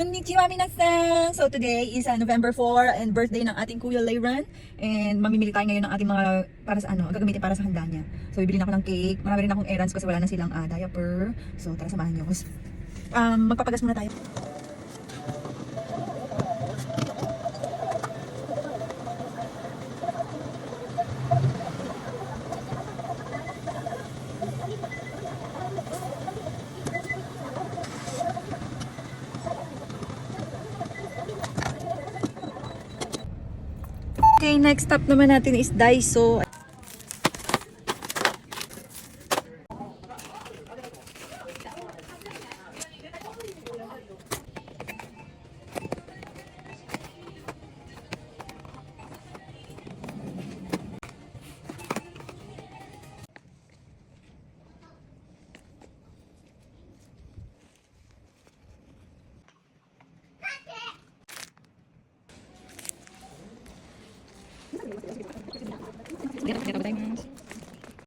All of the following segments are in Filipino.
Konnichiwa minasan! So today is November 4 and birthday ng ating Kuya Layran. And mamimili tayo ngayon ng ating mga para sa gagamitin para sa handa niya. So bibili na ako ng cake. Marami rin akong errands kasi wala na silang diaper. So tara samahan niyo. Magpapagas muna tayo. Okay, next stop naman natin is Daiso.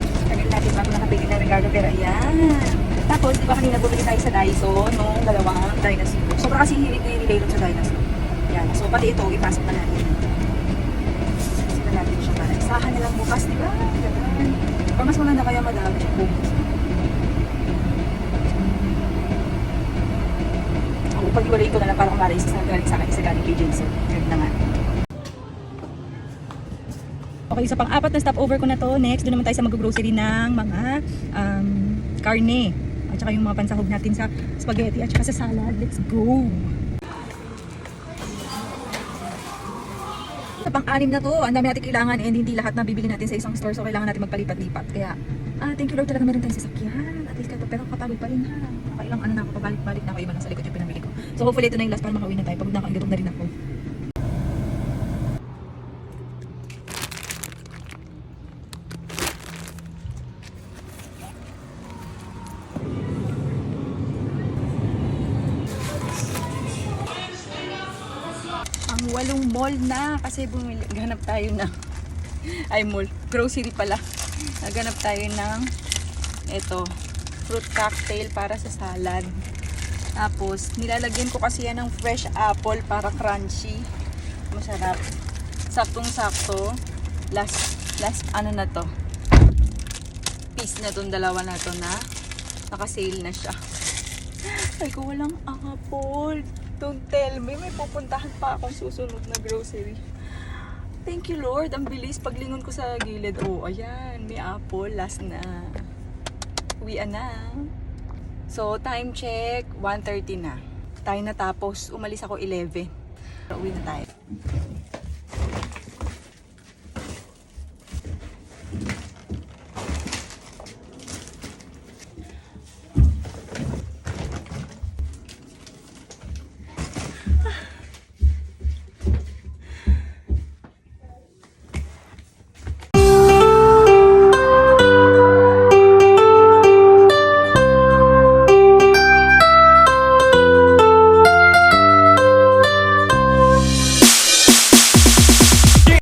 Tagal natin bago nakapili na regalo, pero ayan. Tapos, di ba kanina bumili tayo sa Daiso nung dalawang dinosaur. Sobra kasi hilig na yung nilay sa dinosaur. Ayan. So, pati ito, ipasok na natin. Ipasok na natin siya para isahan na lang bukas, di ba? Ganun. Or mas maganda kaya madami siya bukas. Pag-iwalay ko na lang para kumara isa galing sa akin, isa galing kay Jason. Ganun na nga. Okay, so pang-apat na stopover ko na to. Next, doon naman tayo sa mag-grocery ng mga karne. At saka yung mga pansahog natin sa spaghetti at saka sa salad. Let's go! Sa pang-anim na to, ang dami natin kailangan and hindi lahat na bibili natin sa isang store. So kailangan natin magpalipat-lipat. Kaya, thank you Lord, talaga meron tayong sasakyan. At least kahit pero kapagod pa rin ha. Nakailang ano na ako, pabalik-balik na ako. Iba lang sa likod yung pinamili ko. So hopefully ito na yung last para makauwi na tayo. Pagod na ako, gutom na rin ako. Walong mall na kasi ganap tayo na mall, grocery pala. Naganap tayo ng ito, fruit cocktail para sa salad. Tapos nilalagyan ko kasi yan ng fresh apple para crunchy, masarap, saktong sakto. Last ano na to, piece na tong dalawa na to na naka-sale na siya. Ay ko walang apple. Don't tell me, may pupuntahan pa akong susunod na grocery. Thank you Lord, ang bilis. Paglingon ko sa gilid, oh ayan, may apple, last na. Uwian na. So time check, 1:30 na. Tayo natapos, umalis ako 11. So, uwi na tayo.